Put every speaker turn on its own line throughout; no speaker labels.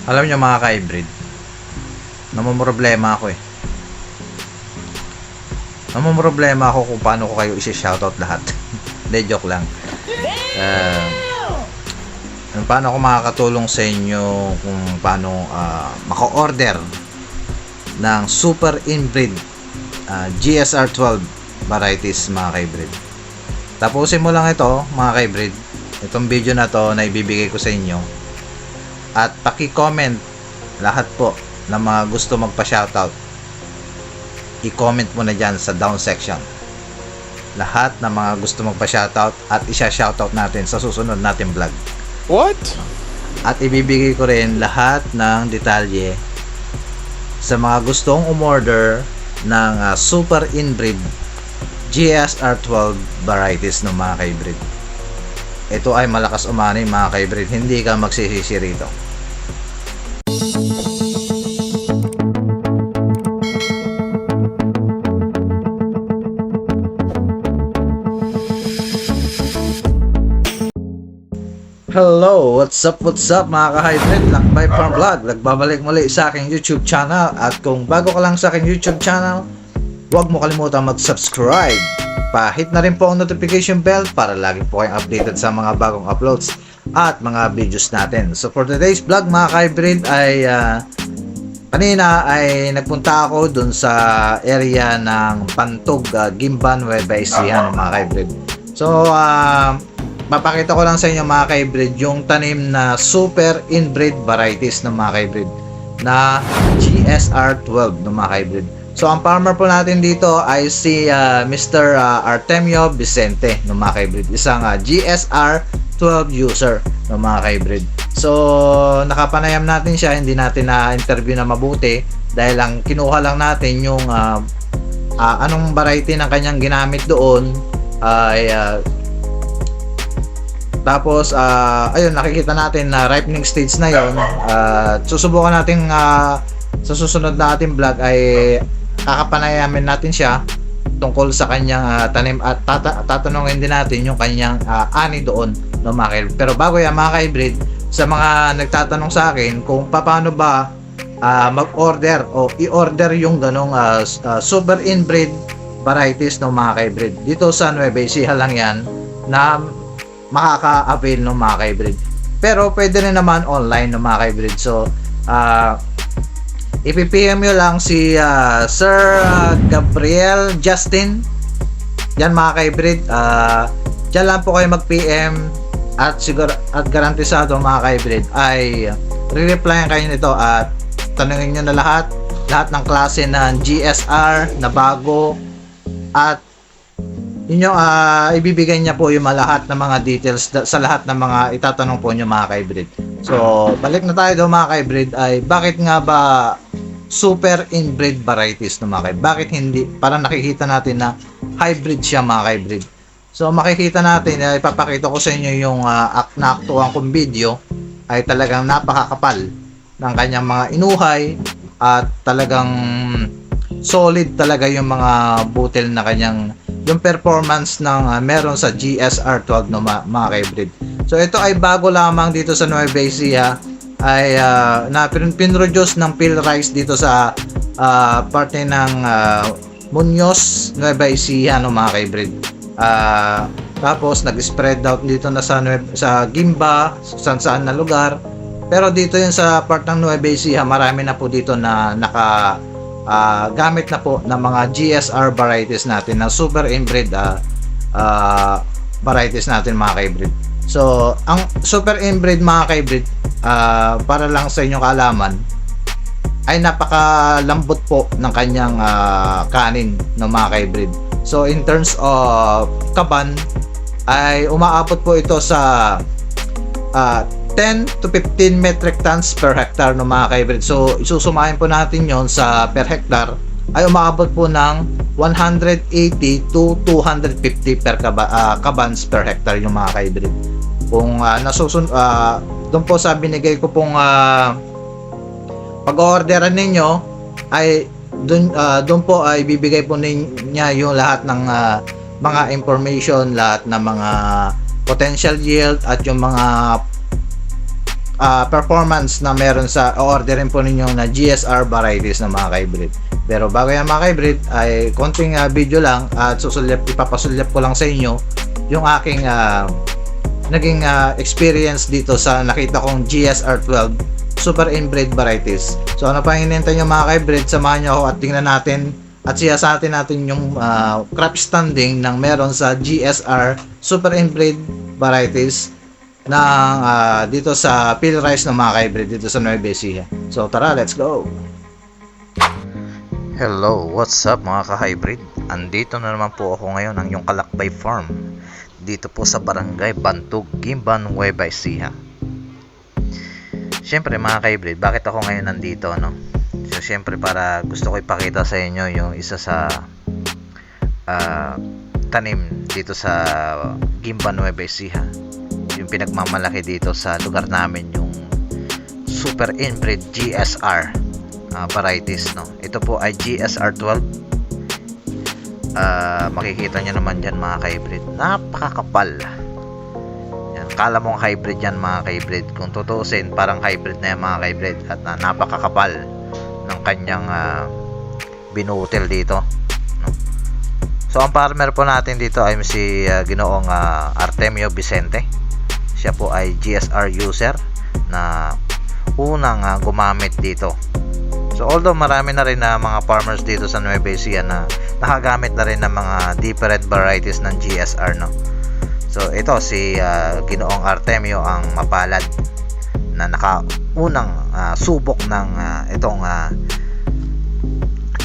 Alam niyo mga ka-hybrid, namumroblema ako namumroblema ako kung paano ko kayo isi-shoutout lahat. Hindi, joke lang. Paano ako makakatulong sa inyo kung paano maka-order ng super inbreed GSR 12 varieties mga ka-hybrid. Tapusin mo lang ito mga ka-hybrid, itong video na to na ibibigay ko sa inyo, at paki-comment lahat po ng mga gusto magpa-shoutout. I-comment mo na dyan sa down section lahat ng mga gusto magpa-shoutout at isa-shoutout natin sa susunod natin vlog.
What?
At ibibigay ko rin lahat ng detalye sa mga gustong umorder ng super inbreed GSR 12 varieties ng mga ka-hybrid. Ito ay malakas umani mga ka-hybrid, hindi ka magsisisi rito. Hello, what's up mga ka-hybrid? Lakbay Farm Vlog, nagbabalik muli sa aking YouTube channel. At kung bago ka lang sa aking YouTube channel, huwag mo kalimutan mag-subscribe. Pahit na rin po ang notification bell para lagi po kayong updated sa mga bagong uploads at mga videos natin. So for today's vlog mga ka-hybrid ay kanina ay nagpunta ako dun sa area ng Pantog, Gimban, Nueva Ecija mga ka-hybrid. So mapakita ko lang sa inyo mga ka-hybrid yung tanim na super inbreed varieties ng mga ka-hybrid na GSR 12 ng mga ka-hybrid. So ang farmer po natin dito ay si Mr. Artemio Vicente ng mga ka-hybrid, isang GSR 12 user ng mga ka-hybrid. So nakapanayam natin siya, hindi natin na-interview na mabuti dahil lang kinuha lang natin yung anong variety ng kanyang ginamit doon ay tapos ayun, nakikita natin na ripening stage na yon. Susubukan natin sa susunod na ating vlog ay kakapanayamin natin siya tungkol sa kanyang tanim at tatanungin din natin yung kanyang ani doon no mga ka-hybrid. Pero bago yan mga ka-hybrid, sa mga nagtatanong sa akin kung paano ba mag-order o i-order yung ganong super inbreed varieties ng mga ka-hybrid, dito sa Nueva Ecija lang yan na makaka-avail ng mga ka-hybrid. Pero pwede rin naman online ng mga ka-hybrid. So ipipm nyo lang si Sir Gabriel Justin yan mga ka-hybrid. Dyan lang po kayo mag-PM at siguro at garantisado mga ka-hybrid ay re-replyan kayo nito at tanungin nyo na lahat ng klase ng GSR na bago at yun yung ibibigay niya po yung lahat ng mga details sa lahat ng mga itatanong po nyo mga ka-hybrid. So balik na tayo doon mga ka-hybrid, ay bakit nga ba super inbreed varieties no mga ka-hybrid? Bakit hindi? Parang nakikita natin na hybrid siya mga ka-hybrid. So makikita natin, ipapakita ko sa inyo yung naaktuhan kong video, ay talagang napakakapal ng kanyang mga inuhay at talagang solid talaga yung mga butil na kanyang yung performance ng meron sa GSR 12 no mga ka-hybrid. So ito ay bago lamang dito sa Nueva Ecija, ay na pinroduce ng Phil Rice dito sa parte ng Muñoz, Nueva Ecija no mga ka-hybrid. Tapos nag-spread out dito na sa Gimba, saan na lugar. Pero dito yun sa part ng Nueva Ecija, marami na po dito na gamit na po ng mga GSR varieties natin na super inbreed varieties natin mga ka-hybrid. So ang super inbreed mga ka-hybrid, para lang sa inyong kaalaman, ay napakalambot po ng kanyang kanin ng mga ka-hybrid. So in terms of kaban, ay umaabot po ito sa 10 to 15 metric tons per hectare no mga ka-hybrid. So isusumahin po natin yon sa per hectare, ay umaabot po ng 180 to 250 per kabans per hectare yung mga ka-hybrid. Kung doon po sa binigay ko pong pag-orderan ninyo, ay doon po ay bibigay po niya yung lahat ng mga information, lahat ng mga potential yield at yung mga performance na meron sa orderin po ninyo na GSR varieties ng mga ka-hybrid. Pero bago yan mga ka-hybrid ay konting video lang at ipapasulyap ko lang sa inyo yung aking naging experience dito sa nakita kong GSR 12 super inbred varieties. So ano pa hinihintay nyo mga ka-hybrid, samahan nyo ako at tingnan natin at siyasatin natin yung crop standing ng meron sa GSR super inbred varieties ng dito sa field rice ng mga ka-hybrid dito sa Nueva Ecija. So tara, let's go!
Hello, what's up mga ka-hybrid? Andito na naman po ako ngayon ng yung Kalakbay Farm dito po sa Barangay Bantug, Gimban, Nueva Ecija. Siyempre mga ka-hybrid, bakit ako ngayon nandito, no? So siyempre para gusto ko ipakita sa inyo yung isa sa tanim dito sa Gimban, Nueva Ecija. Yung pinagmamalaki dito sa lugar namin yung super inbred GSR varieties, no? Ito po ay GSR 12. Makikita nyo naman dyan mga ka-hybrid, napakakapal. Yan, kala mong hybrid yan mga ka-hybrid, kung tutusin parang hybrid na yan mga ka-hybrid, at napakakapal ng kanyang binutil dito, no? So ang farmer po natin dito ay si Ginoong Artemio Vicente. Siya po ay GSR user na unang gumamit dito. So although marami na rin na mga farmers dito sa Nueva Ecija na nakagamit na rin ng mga different varieties ng GSR, no? So ito si Ginoong Artemio ang mapalad na nakaunang subok ng itong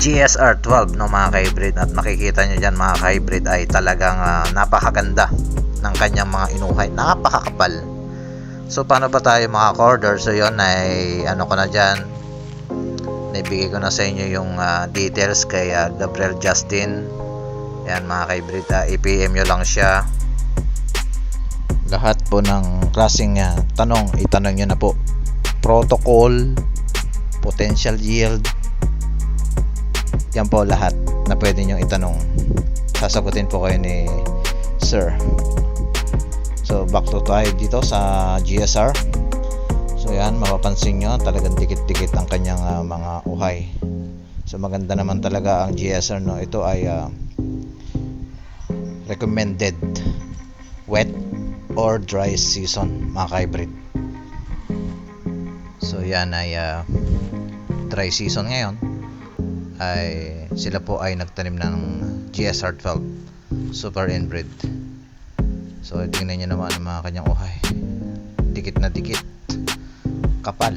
GSR 12, no mga ka-hybrid, at makikita nyo dyan mga ka-hybrid ay talagang napakaganda ng kanyang mga inuhay, napakakapal. So paano ba tayo maka-order? So yun ay ano ko na dyan, naibigay ko na sa inyo yung details kay Gabriel Justin. Yan mga ka-hybrid, i-PM nyo lang siya. Lahat po ng klaseng tanong, itanong nyo na po. Protocol, potential yield, yan po lahat na pwede nyo itanong, sasagutin po kayo ni Sir. So back to tayo dito sa GSR. So yan, mapapansin nyo talagang dikit-dikit ang kanyang mga uhay. So maganda naman talaga ang GSR, no? Ito ay recommended wet or dry season mga ka-hybrid. So yan ay dry season ngayon, ay sila po ay nagtanim ng GSR 12 super inbred. So tingnan nyo naman ang mga kanyang uhay, dikit na dikit, kapal.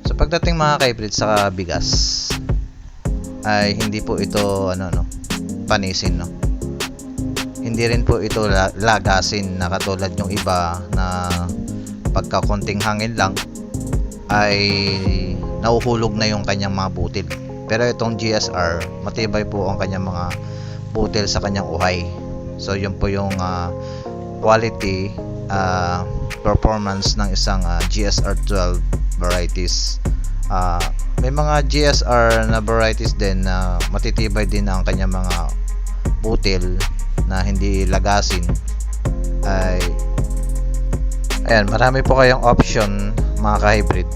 So pagdating mga ka-hybrid sa bigas ay hindi po ito panisin, no? Hindi rin po ito lagasin na katulad yung iba na pagka konting hangin lang ay nauhulog na yung kanyang mga butil. Pero itong GSR, matibay po ang kanyang mga butil sa kanyang uhay. So yun po yung quality performance ng isang GSR 12 varieties. May mga GSR na varieties din na matitibay din ang kanyang mga butil na hindi lagasin. Ayan, marami po kayong option mga ka-hybrid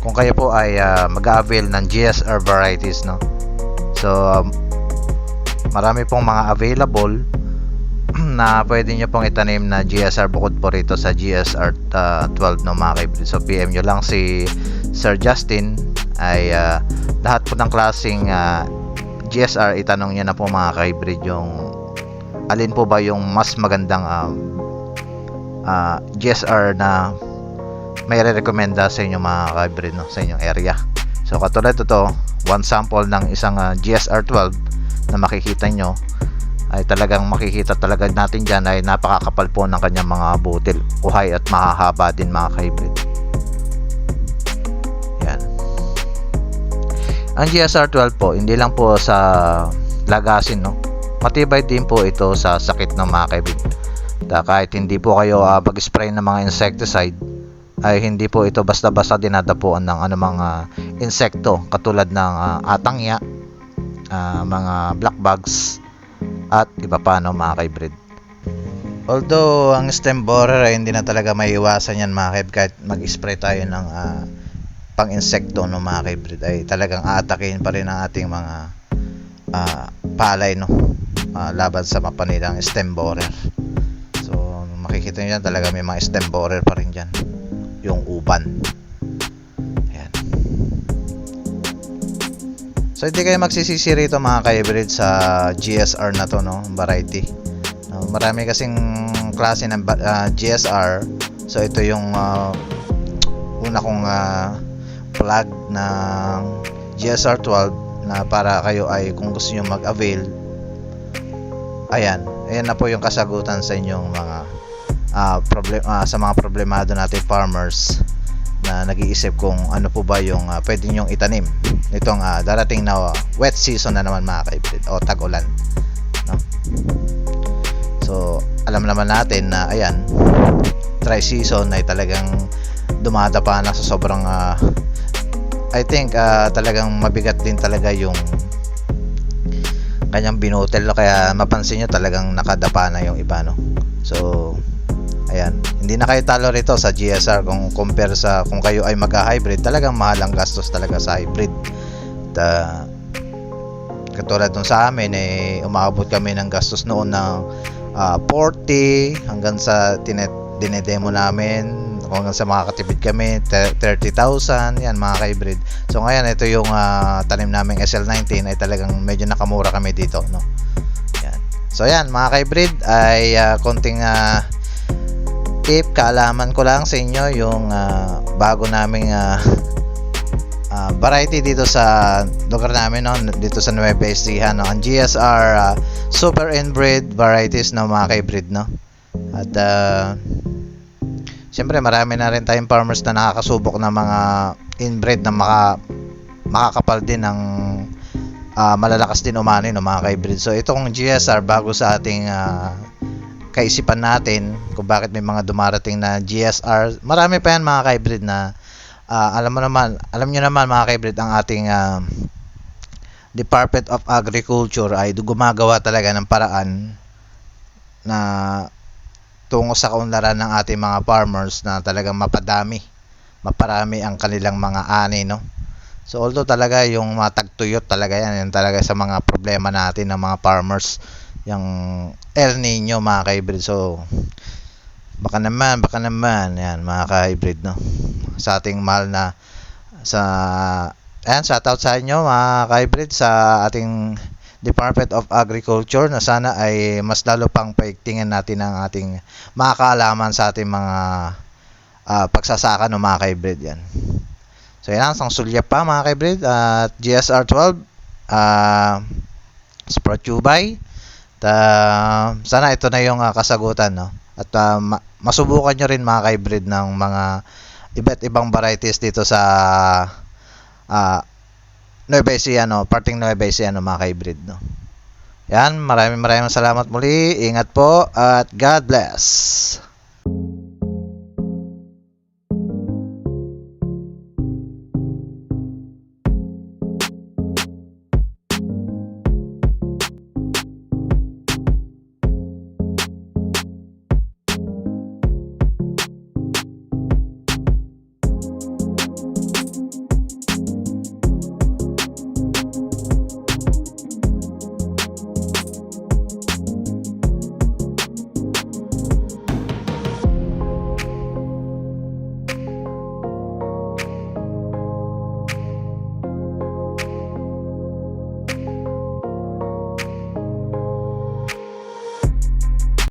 kung kayo po ay mag-avail ng GSR varieties, no? So marami pong mga available na pwede nyo pong itanim na GSR bukod po rito sa GSR 12, no mga ka-hybrid. So PM nyo lang si Sir Justin, ay lahat po ng klaseng GSR itanong nyo na po mga ka-hybrid yung alin po ba yung mas magandang GSR na may re-recommenda sa inyo mga ka-hybrid, no, sa inyong area. So katulad ito, one sample ng isang GSR 12 na makikita nyo ay talagang makikita talaga natin dyan ay napakakapal po ng kanyang mga butil, uhay at mahahaba din mga ka-hybrid. Yan. Ang GSR 12 po, hindi lang po sa lagasin, no? Matibay din po ito sa sakit ng mga ka-hybrid. Kahit hindi po kayo mag-spray ng mga insecticide, ay hindi po ito basta-basta dinadapuan ng mga insekto katulad ng atangya, mga black bugs at iba pa, no mga ka-hybrid. Although ang stem borer ay hindi na talaga may iwasan yan mga kaib, kahit mag-spray tayo ng pang-insekto no mga kaibrid, ay talagang aatakin pa rin ang ating mga palay no, laban sa mapanilang stem borer. So makikita nyo yan, talaga may mga stem borer pa rin dyan, yung uban. Ayan. So hindi kayo magsisisi rito mga kaibrid sa GSR na to no, variety. Marami kasing klase ng GSR. So ito yung una kong plug ng GSR 12 na para kayo ay kung gusto niyo mag-avail. Ayan na po yung kasagutan sa inyong mga sa mga problemado natin farmers na nag-iisip kung ano po ba yung pwede nyong itanim nitong darating na wet season na naman mga kaibrid, o tag-ulan no? So alam naman natin na ayan, dry season ay talagang dumadapa na sa sobrang I think talagang mabigat din talaga yung kanyang binutel, kaya mapansin nyo talagang nakadapa na yung iba no. So ayan, hindi na kayo talo rito sa GSR kung compare sa kung kayo ay magha-hybrid. Talagang mahal ang gastos talaga sa hybrid. Katulad nung sa amin umaabot kami ng gastos noon ng 40 hanggang sa dinedemo namin, hanggang sa makakatipid kami 30,000 yan mga ka-hybrid. So ngayon ito yung tanim naming SL19 ay talagang medyo nakamura kami dito no. Yan. So yan mga ka-hybrid ay konting tip, kaalaman ko lang sa inyo yung bago naming variety dito sa lugar namin no, dito sa Nueva Ecija no, ang GSR super inbred varieties no mga ka-hybrid no. At siyempre marami na rin tayong farmers na nakakasubok ng mga inbred na makakapal din ng malalakas din umani no mga ka-hybrid. So itong GSR bago sa ating kaisipan natin kung bakit may mga dumarating na GSR. Marami pa yan mga ka-hybrid na alam nyo naman mga ka-hybrid, ang ating Department of Agriculture ay gumagawa talaga ng paraan na tungo sa kaunlaran ng ating mga farmers na talagang maparami ang kanilang mga ani no. So although talaga yung matagtuyot talaga yan talaga sa mga problema natin ng mga farmers, yung El Nino mga ka-hybrid. So baka naman yan mga ka-hybrid no, sa ating mahal na shoutout sa inyo mga ka-hybrid sa ating Department of Agriculture na sana ay mas lalo pang paigtingin natin ang ating mga kaalaman sa ating mga pagsasaka ng mga ka-hybrid yan. So yan ang sulyap pa mga ka-hybrid at GSR 12 Sprotubay. Sana ito na yung kasagutan no. At masubukan nyo rin mga ka-hybrid ng mga iba't ibang varieties dito sa Nueva Ecija no, parting Nueva Ecija no mga ka-hybrid no. Yan, maraming salamat muli. Ingat po at God bless.